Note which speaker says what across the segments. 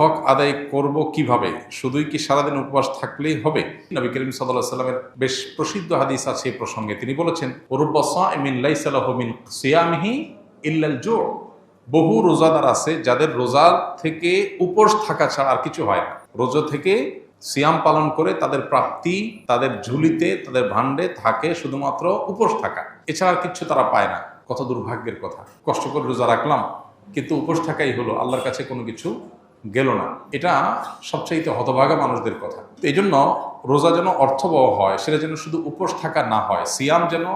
Speaker 1: হক আদায় করব কিভাবে? শুধুই কি সারাদিন উপবাস থাকলেই হবে? নবী করিম সাল্লাল্লাহু আলাইহি সাল্লামের বেশ প্রসিদ্ধ হাদিস আছে এই প্রসঙ্গে। তিনি বলেছেন, রুব্বা সাইমিন লাইসা লাহু মিন সিয়ামিহি ইল্লাল জু'। বহু রোজাদার আছে যাদের রোজা থেকে উপোস থাকা ছাড়া আর কিছু হয় না। রোজা থেকে সিয়াম পালন করে তাদের প্রাপ্তি, তাদের ঝুলিতে, তাদের ভান্ডে থাকে শুধুমাত্র উপোস থাকা, এছাড়া আর কিছু তারা পায় না। কত দুর্ভাগ্যের কথা! কষ্ট করে রোজা রাখলাম, কিন্তু উপোস থাকাই হলো, আল্লাহর কাছে কোনো কিছু গেল না। এটা সবচাইতে হতভাগা মানুষদের কথা। তো এই জন্য রোজা যেন অর্থবহ হয়, সেটা যেন শুধু উপোস থাকা না হয়। সিয়াম যেন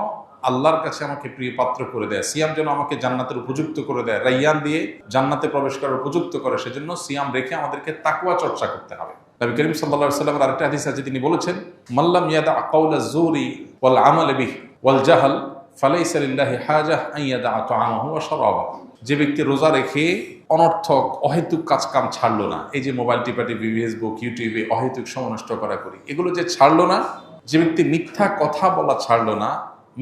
Speaker 1: আল্লাহর কাছে আমাকে প্রিয় পাত্র করে দেয়, সিয়াম যেন আমাকে জান্নাতের উপযুক্ত করে দেয়, রাইয়ান দিয়ে জান্নাতে প্রবেশ করার উপযুক্ত করে। সেজন্য সিয়াম রেখে আমাদেরকে তাকওয়া চর্চা করতে হবে। নবী করিম সাল্লাল্লাহু আলাইহি ওয়াসাল্লামের আরেকটা হাদিস আছে, তিনি বলেছেন, মাল্লাম ইয়াদা কাওলা যুরি ওয়াল আমাল বিহি ওয়াল জাহল ফালাইসা লিল্লাহি হাজাহ আন ইয়াদা তাআমাহু ওয়া শারাবাহু। যে ব্যক্তি রোজা রেখে অনর্থক অহেতুক কাজকাম ছাড়লো না, এই যে মোবাইল টিপাটিপি, ফেসবুক, ইউটিউবে অহেতুক সময় নষ্ট করা করি, এগুলো যে ছাড়লো না, যে ব্যক্তি মিথ্যা কথা বলা ছাড়লো না,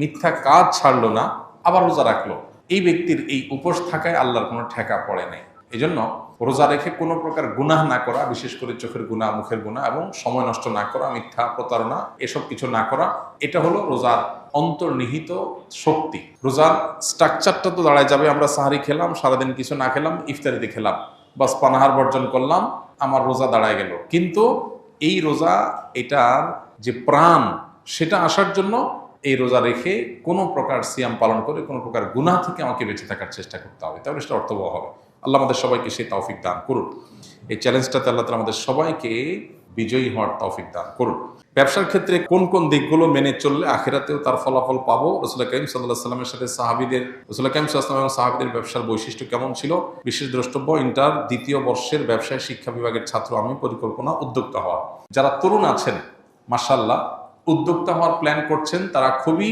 Speaker 1: মিথ্যা কাজ ছাড়লো না, আবার রোজা রাখলো, এই ব্যক্তির এই উপোস থাকায় আল্লাহর কোনো ঠেকা পড়ে নাই। এই জন্য রোজা রেখে কোনো প্রকার গুনাহ না করা, বিশেষ করে চোখের গুনাহ, মুখের গুনাহ এবং সময় নষ্ট না করা, মিথ্যা প্রতারণা, এসব কিছু না করা, এটা হলো রোজার অন্তর্নিহিত শক্তি। রোজার স্ট্রাকচারটা তো দাঁড়ায় যাবে, আমরা সাহারি খেলাম, সারাদিন কিছু না খেলাম, ইফতারিতে খেলাম, বাস পানাহার বর্জন করলাম, আমার রোজা দাঁড়ায় গেল। কিন্তু এই রোজা, এটার যে প্রাণ, সেটা আসার জন্য এই রোজা রেখে কোনো প্রকার সিয়াম পালন করে কোনো প্রকার গুনাহ থেকে আমাকে বেঁচে থাকার চেষ্টা করতে হবে, তাহলে সেটা অর্থবহ হবে। আল্লাহ আমাদের সবাইকে সেই তৌফিক দান করুন। এই চ্যালেঞ্জটাতে আল্লাহ তাআলা আমাদের সবাইকে বিজয়ী হওয়ার তৌফিক দান করুন। ব্যবসার ক্ষেত্রে কোন কোন দিকগুলো মেনে চললে আখিরাতেও তার ফলাফল পাবো? রাসূল কারীম সাল্লাল্লাহু আলাইহি সাল্লামের সাথে সাহাবীদের, রাসূল কারীম সাল্লাল্লাহু আলাইহি ওয়াসাল্লাম এবং সাহাবীদের ব্যবসার বৈশিষ্ট্য কেমন ছিল? বিশেষ দ্রষ্টব্য, ইন্টার দ্বিতীয় বর্ষের ব্যবসায় শিক্ষা বিভাগের ছাত্র আমি, পরিকল্পনা উদ্যোক্তা হওয়া। যারা তরুণ আছেন, মাশাআল্লাহ, উদ্যোক্তা হওয়ার প্ল্যান করছেন, তারা খুবই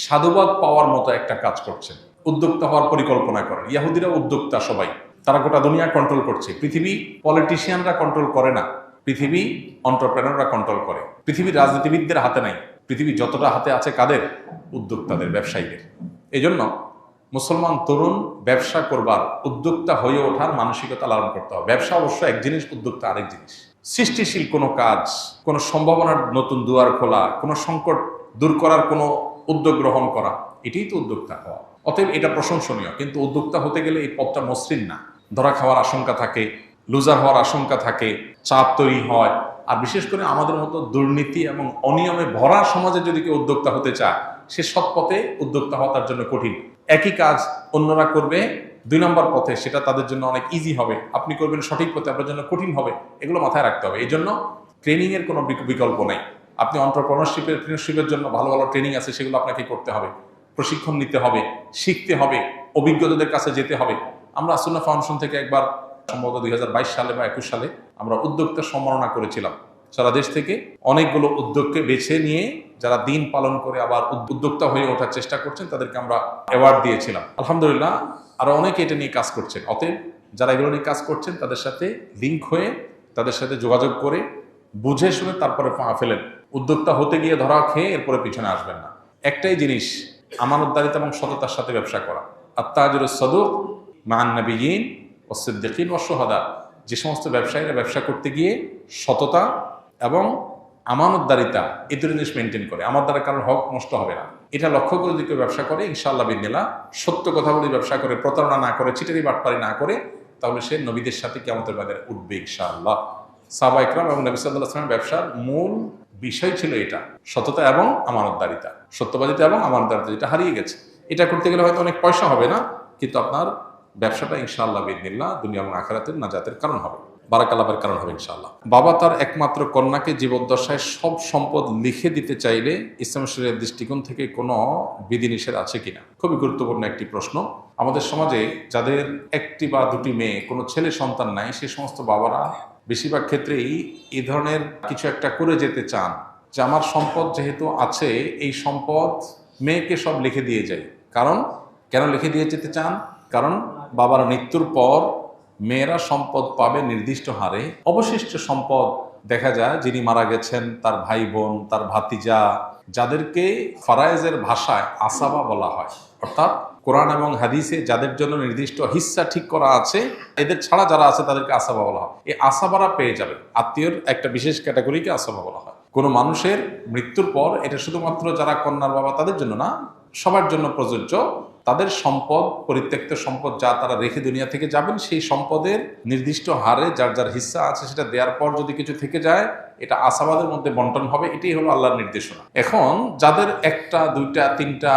Speaker 1: সাধুবাদ পাওয়ার মতো একটা কাজ করছেন। উদ্যোক্তা হওয়ার পরিকল্পনা করেন। ইহুদিরা উদ্যোক্তা সবাই, তারা গোটা দুনিয়া কন্ট্রোল করছে। পৃথিবী পলিটিশিয়ানরা কন্ট্রোল করে না, পৃথিবী এন্টারপ্রেনাররা কন্ট্রোল করে। পৃথিবীর রাজনীতিবিদদের হাতে নাই, পৃথিবী যতটা হাতে আছে কাদের? উদ্যোক্তাদের, ব্যবসায়ীদের। এই জন্য মুসলমান তরুণ ব্যবসা করবার, উদ্যোক্তা হয়ে ওঠার মানসিকতা লালন করতে হবে। ব্যবসা অবশ্য এক জিনিস, উদ্যোক্তা আরেক জিনিস। সৃষ্টিশীল কোনো কাজ, কোনো সম্ভাবনার নতুন দুয়ার খোলা, কোনো সংকট দূর করার কোনো উদ্যোগ গ্রহণ করা, এটাই তো উদ্যোক্তা হওয়া। অতএব এটা প্রশংসনীয়, কিন্তু উদ্যোক্তা হতে গেলে এই পথটা মসৃণ না। ধরা খাওয়ার আশঙ্কা থাকে, লুজার হওয়ার আশঙ্কা থাকে, চাপ তৈরি হয়। আর বিশেষ করে আমাদের মতো দুর্নীতি এবং অনিয়মে ভরা সমাজে যদি কেউ উদ্যোক্তা হতে চায়, সে সৎ পথে উদ্যোক্তা হওয়া তার জন্য কঠিন। একই কাজ অন্যরা করবে 2 নম্বর পথে, সেটা তাদের জন্য অনেক ইজি হবে। আপনি করবেন সঠিক পথে, আপনার জন্য কঠিন হবে। এগুলো মাথায় রাখতে হবে। এই জন্য ট্রেনিংয়ের কোনো বিকল্প নেই। আপনি এন্টারপ্রেনারশিপের জন্য ভালো ভালো ট্রেনিং আছে, সেগুলো আপনাকে করতে হবে, প্রশিক্ষণ নিতে হবে, শিখতে হবে, অভিজ্ঞতাদের কাছে যেতে হবে। আমরা সুন্নাহ ফাউন্ডেশন থেকে একবার সম্ভবত 2022 সালে বা 21 সালে আমরা উদ্যোক্তা সম্মাননা করেছিলাম। সারা দেশ থেকে অনেকগুলো উদ্যোগকে বেছে নিয়ে যারা দিন পালন করে আবার উদ্যোক্তা হয়ে ওঠার চেষ্টা করছেন, তাদেরকে আমরা অ্যাওয়ার্ড দিয়েছিলাম। আলহামদুলিল্লাহ, আরো অনেকে এটা নিয়ে কাজ করছেন। অতএব যারা এগুলো নিয়ে কাজ করছেন, তাদের সাথে লিঙ্ক হয়ে, তাদের সাথে যোগাযোগ করে, বুঝে শুনে তারপরে পা ফেলেন। উদ্যোক্তা হতে গিয়ে ধরা খেয়ে এরপরে পিছনে আসবেন না। একটাই জিনিস, আমানতদারিতা এবং সততার সাথে ব্যবসা করা। আত-তাজিরুস সাদুক মা'আন নাবিয়্যিন ওয়াস সিদ্দিকিন ওয়াশ শুহাদা। যে সমস্ত ব্যবসায়ীরা ব্যবসা করতে গিয়ে সততা এবং আমানতদারিতা, এই দুটো জিনিস মেনটেন করে, আমার দ্বারা কারোর হক নষ্ট হবে না, এটা লক্ষ্য করে যদি কেউ ব্যবসা করে, ইনশাআল্লাহ বিদিনিল্লাহ, সত্য কথা বলে ব্যবসা করে, প্রতারণা না করে, চিটারি বাটপারি না করে, তাহলে সে নবীদের সাথে কিয়ামতের ময়দানে উঠবে ইনশাআল্লাহ। সাহাবা ইকরাম এবং নবী সাল্লাল্লাহু আলাইহি ওয়াসাল্লামের ব্যবসার মূল বিষয় ছিল এটা, সততা এবং আমানতদারিতা। সত্যবাদিতা এবং আমানতদারিতা, যেটা হারিয়ে গেছে। এটা করতে গেলে হয়তো অনেক পয়সা হবে না, কিন্তু আপনার ব্যবসাটা ইনশাআল্লাহ বিদিনিল্লাহ দুনিয়া এবং আখিরাতের নাজাতের কারণ হবে, বারাকাল্লাহের কারণ হবে ইনশাআল্লাহ। বাবা তার একমাত্র কন্যাকে জীবদ্দশায় সব সম্পদ লিখে দিতে চাইলে ইসলাম শরীয়তের দৃষ্টিকোণ থেকে কোনো বিধিনিষেধ আছে কিনা? খুবই গুরুত্বপূর্ণ একটি প্রশ্ন। আমাদের সমাজে যাদের একটি বা দুটি মেয়ে, কোনো ছেলে সন্তান নাই, সে সমস্ত বাবারা বেশিরভাগ ক্ষেত্রেই এই ধরনের কিছু একটা করে যেতে চান, যে আমার সম্পদ যেহেতু আছে, এই সম্পদ মেয়েকে সব লিখে দিয়ে যাই। কারণ কেন লিখে দিয়ে যেতে চান? কারণ বাবার মৃত্যুর পর মেয়েরা সম্পদ পাবে নির্দিষ্ট হারে। অবশিষ্ট সম্পদ দেখা যায় যিনি মারা গেছেন, তার ভাই বোন, তার ভাতিজা, যাদেরকে ফারায়েজের ভাষায় আসাবা বলা হয়, অর্থাৎ কোরআন এবং হাদিসে যাদের জন্য নির্দিষ্ট হিস্সা ঠিক করা আছে, এদের ছাড়া যারা আছে তাদেরকে আসাবা বলা হয়। এই আসাবারা পেয়ে যাবে, আত্মীয়র একটা বিশেষ ক্যাটাগরিকে আসাবা বলা হয়। কোনো মানুষের মৃত্যুর পর এটা শুধুমাত্র যারা কন্যার বাবা তাদের জন্য না, সবার জন্য প্রযোজ্য। তাদের সম্পদ, পরিত্যক্ত সম্পদ যা তারা রেখে দুনিয়া থেকে যাবেন, সেই সম্পদের নির্দিষ্ট হারে যার যার হিস্সা আছে সেটা দেওয়ার পর যদি কিছু থেকে যায়, এটা আসাবাদের মধ্যে বন্টন হবে। এটাই হলো আল্লাহর নির্দেশনা। এখন যাদের একটা, দুইটা, তিনটা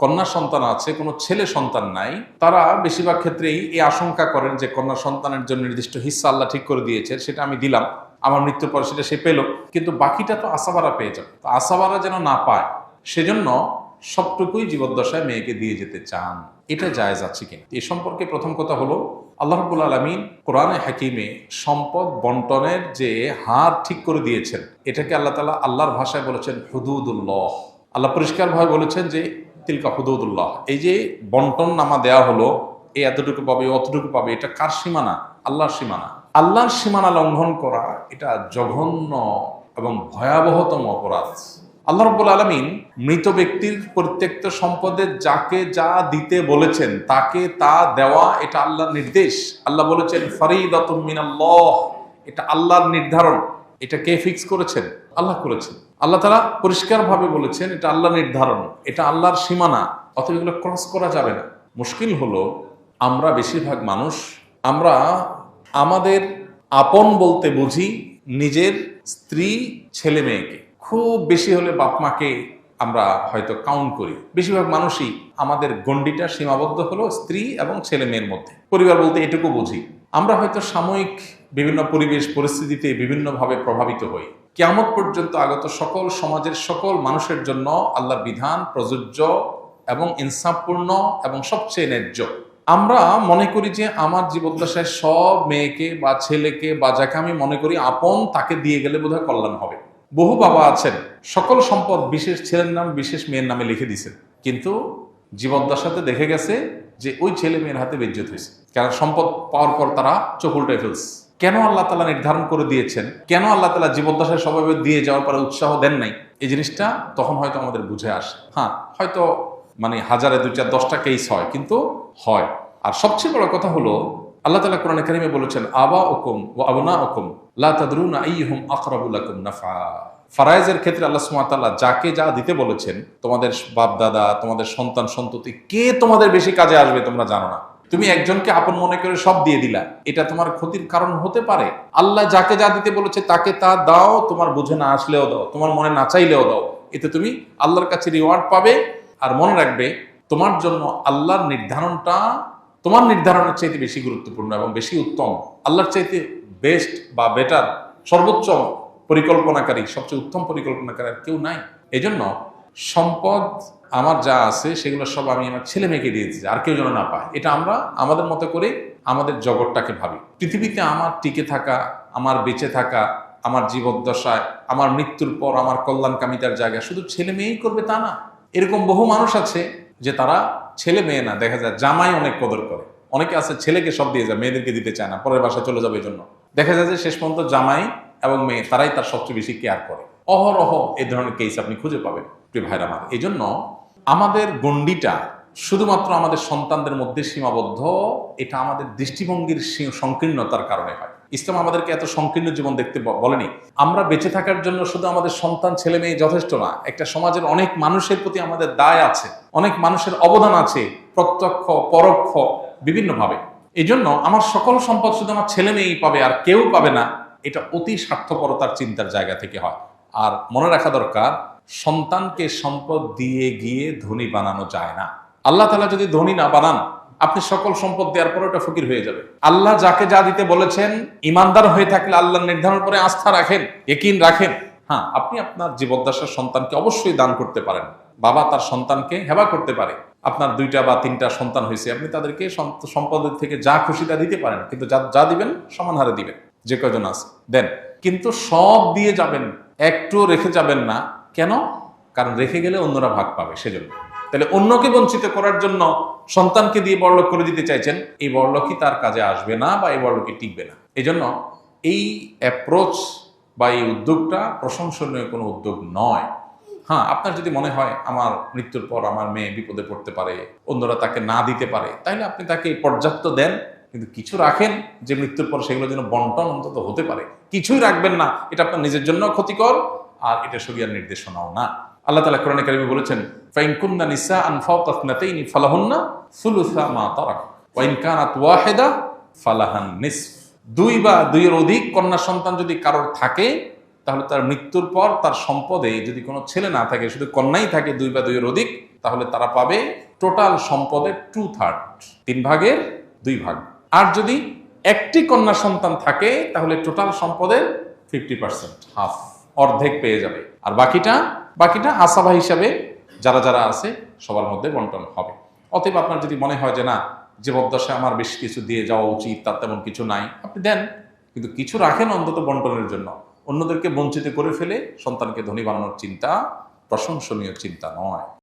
Speaker 1: কন্যা সন্তান আছে, কোনো ছেলে সন্তান নাই, তারা বেশিরভাগ ক্ষেত্রেই এই আশঙ্কা করেন যে কন্যা সন্তানের জন্য নির্দিষ্ট হিস্সা আল্লাহ ঠিক করে দিয়েছে, সেটা আমি দিলাম, আমার মৃত্যুর পর সেটা সে পেল, কিন্তু বাকিটা তো আসাবারা পেয়ে যাবে। তো আসাবারা যেন না পায়, সেজন্য সবটুকুই জীবদ্দশায় মেয়েকে দিয়ে যেতে চান। এটা জায়েজ আছে কিনা এ সম্পর্কে প্রথম কথা হলো, আল্লাহ রাব্বুল আলামিন কোরআনে হাকিমে সম্পদ বন্টনের যে হার ঠিক করে দিয়েছেন, এটাকে আল্লাহ তাআলা আল্লাহর ভাষায় বলেছেন হুদুদুল্লাহ। আল্লাহ পরিষ্কারভাবে বলেছেন যে তিলকা হুদুদুল্লাহ। এই যে বন্টন নামা দেয়া হলো, এই এতটুকু পাবে, অতটুকু পাবে, এটা কার সীমানা? আল্লাহর সীমানা। আল্লাহর সীমানা লঙ্ঘন করা এটা জঘন্য এবং ভয়াবহতম অপরাধ। আল্লাহ রাব্বুল আলামিন মৃত ব্যক্তির পরিত্যক্ত সম্পদের যাকে যা দিতে বলেছেন তাকে তা দেওয়া, এটা আল্লাহর নির্দেশ। আল্লাহ বলেছেন ফরিদাতুম মিনাল্লাহ, এটা আল্লাহর নির্ধারণ। এটা কে ফিক্স করেছেন? আল্লাহ করেছেন। আল্লাহ তাআলা পরিষ্কারভাবে বলেছেন এটা আল্লাহর নির্ধারণ, এটা আল্লাহর সীমানা, অতএব এগুলো ক্রস করা যাবে না। মুশকিল হলো আমরা বেশিরভাগ মানুষ, আমরা আমাদের আপন বলতে বুঝি নিজের স্ত্রী, ছেলে মেয়েকে, খুব বেশি হলে বাপ মাকে আমরা হয়তো কাউন্ট করি। বেশিরভাগ মানুষই আমাদের গণ্ডিটা সীমাবদ্ধ হলো স্ত্রী এবং ছেলে মেয়ের মধ্যে। পরিবার বলতে এটুকু বুঝি। আমরা হয়তো সাময়িক বিভিন্ন পরিবেশ পরিস্থিতিতে বিভিন্নভাবে প্রভাবিত হই। কিয়ামত পর্যন্ত আগত সকল সমাজের সকল মানুষের জন্য আল্লাহর বিধান প্রযোজ্য এবং ইনসাফপূর্ণ এবং সবচেয়ে ন্যায্য। আমরা মনে করি যে আমার জীবদ্দশায় সব মেয়েকে বা ছেলেকে বা যাকে আমি মনে করি আপন, তাকে দিয়ে গেলে বোধহয় কল্যাণ হবে। বহু বাবা আছেন সকল সম্পদ বিশেষ ছেলের নাম বিশেষ মেয়ের নামে লিখে দিয়েছেন, কিন্তু জীবদ্দশাতে দেখে গেছে যে ওই ছেলে মেয়ের হাতে বেজ্জত হয়েছে, কারণ সম্পদ পাওয়ার পর তারা চোখ উল্টে ফেলছে। কেন আল্লাহ তাআলা নির্ধারণ করে দিয়েছেন, কেন আল্লাহ তাআলা জীবদ্দশায় সবাই দিয়ে যাওয়ার পরে উৎসাহ দেন নাই, এই জিনিসটা তখন হয়তো আমাদের বুঝে আসে। হ্যাঁ, হয়তো মানে হাজারে 2-4-10টা কেস হয়, কিন্তু হয়। আর সবচেয়ে বড় কথা হলো আল্লাহ তাআলা কোরআনে কারিমে বলেছেন আবাউকুম ওয়া আবনাউকুম লা তাদরুনা আইয়ুহুম আকরাবু লাকুম নাফা। ফারায়েজের ক্ষেত্রে আল্লাহ সুবহানাহু ওয়া তাআলা যাকে যা দিতে বলেছেন, তোমাদের বাপ দাদা, তোমাদের সন্তান সন্ততি, কে তোমাদের বেশি কাজে আসবে তোমরা জানো না। তুমি একজনকে আপন মনে করে সব দিয়ে দিলা, এটা তোমার ক্ষতির কারণ হতে পারে। আল্লাহ যাকে যা দিতে বলেছে তাকে তা দাও, তোমার বুঝে না আসলেও দাও, তোমার মনে না চাইলেও দাও, এতে তুমি আল্লাহর কাছে রিওয়ার্ড পাবে। আর মনে রাখবে, তোমার জন্য আল্লাহর নির্ধারণটা তোমার নির্ধারণের চাইতে বেশি গুরুত্বপূর্ণ এবং বেশি উত্তম। আল্লাহর চাইতে বেস্ট বা বেটার, সর্বোচ্চ পরিকল্পনাকারী, সবচেয়ে উত্তম পরিকল্পনাকারী আর কেউ নাই। এই জন্য সম্পদ আমার যা আছে সেগুলো সব আমি আমার ছেলে মেয়েকে দিয়ে দিচ্ছি, আর কেউ যেন না পায়। এটা আমরা আমাদের মতো করে আমাদের জগৎটাকে ভাবি। পৃথিবীতে আমার টিকে থাকা, আমার বেঁচে থাকা, আমার জীবদ্দশায়, আমার মৃত্যুর পর আমার কল্যাণকামিতার জায়গা শুধু ছেলে মেয়েই করবে তা না। এরকম বহু মানুষ আছে যে তারা ছেলে মেয়ে না, দেখা যায় জামাই অনেক কদর করে। অনেকে আছে ছেলেকে সব দিয়ে যায়, মেয়েদেরকে দিতে চায় না, পরের বাসায় চলে যাবে। এই জন্য দেখা যায় যে শেষ পর্যন্ত জামাই এবং মেয়ে তারাই তার সবচেয়ে বেশি কেয়ার করে। অহরহ এই ধরনের কেস আপনি খুঁজে পাবেন প্রিয় ভাইরা আমার। এই জন্য আমাদের গণ্ডিটা শুধুমাত্র আমাদের সন্তানদের মধ্যে সীমাবদ্ধ, এটা আমাদের দৃষ্টিভঙ্গির সংকীর্ণতার কারণে হয়। ইসলাম আমাদেরকে এত সংকীর্ণ জীবন দেখতে বলেনি। আমরা বেঁচে থাকার জন্য শুধু আমাদের সন্তান ছেলে মেয়ে যথেষ্ট না, একটা সমাজের অনেক মানুষের প্রতি আমাদের দায় আছে, অনেক মানুষের অবদান আছে, প্রত্যক্ষ পরোক্ষ বিভিন্নভাবে। এই জন্য আমার সকল সম্পদ শুধু আমার ছেলে মেয়েই পাবে আর কেউ পাবে না, এটা অতি স্বার্থপরতার চিন্তার জায়গা থেকে হয়। আর মনে রাখা দরকার, সন্তানকে সম্পদ দিয়ে গিয়ে ধনী বানানো যায় না। আল্লাহ তাআলা যদি ধনী না বানান, আপনি সকল সম্পদ দেওয়ার পরে ওটা ফকির হয়ে যাবে। আল্লাহ যাকে যা দিতে বলেছেন, ইমানদার হয়ে থাকলে আল্লাহর নির্ধারণ করে আস্থা রাখেন, ইয়াকিন রাখেন। হ্যাঁ, আপনি আপনার জীবদ্দশার সন্তানকে অবশ্যই দান করতে পারেন। বাবা তার সন্তানকে হেবা করতে পারে। আপনার 2টা বা 3টা সন্তান হয়েছে, আপনি তাদেরকে সম্পদের থেকে যা খুশি তা দিতে পারেন, কিন্তু যা দিবেন সমান হারে দিবেন। যে কয়জন আছে দেন, কিন্তু সব দিয়ে যাবেন, একটু রেখে যাবেন না। কেন? কারণ রেখে গেলে অন্যরা ভাগ পাবে, সেজন্য। তাহলে অন্যকে বঞ্চিত করার জন্য সন্তানকে দিয়ে বড়লোক করে দিতে চাইছেন, এই বড়লোকই তার কাজে আসবে না বা এই বড়লোকই টিকবে না। এই জন্য এই অ্যাপ্রোচ বা এই উদ্যোগটা প্রশংসনীয় কোনো উদ্যোগ নয়। হ্যাঁ, আপনার যদি মনে হয় আমার মৃত্যুর পর আমার মেয়ে বিপদে পড়তে পারে, অন্যরা তাকে না দিতে পারে, তাইলে আপনি তাকে পর্যাপ্ত দেন, কিন্তু কিছু রাখেন যে মৃত্যুর পর সেগুলো যেন বন্টন অন্তত হতে পারে। কিছুই রাখবেন না, এটা আপনার নিজের জন্য ক্ষতিকর, আর এটা শরিয়ার নির্দেশনাও না। আল্লাহ তাআলা কোরআনে কারিমে বলেছেন, ফাইন কুননা নিসাআন ফাওকা ইসনাতাইনি ফালাহুন্না সুলুসা মা তারাক ওয়া ইন কানাত ওয়াহিদা ফালাহান নিসফ। দুই বা দুইয়ের অধিক কন্যা সন্তান যদি কারোর থাকে, তাহলে তার মৃত্যুর পর তার সম্পদে যদি কোনো ছেলে না থাকে, শুধু কন্যাই থাকে দুই বা দুইয়ের অধিক, তাহলে তারা পাবে টোটাল সম্পদের 2/3, 3/2 আর যদি একটি কন্যা সন্তান থাকে তাহলে টোটাল সম্পদের 50%, হাফ, অর্ধেক পেয়ে যাবে। আর বাকিটা আসাবা হিসাবে যারা যারা আছে সবার মধ্যে বন্টন হবে। অতএব আপনার যদি মনে হয় যে না, জীবদ্দশায় আমার বেশ কিছু দিয়ে যাওয়া উচিত, তার তেমন কিছু নাই, আপনি দেন, কিন্তু কিছু রাখেন অন্তত বন্টনের জন্য। অন্যদেরকে বঞ্চিত করে ফেলে সন্তানকে ধনী বানানোর চিন্তা প্রশংসনীয় চিন্তা নয়।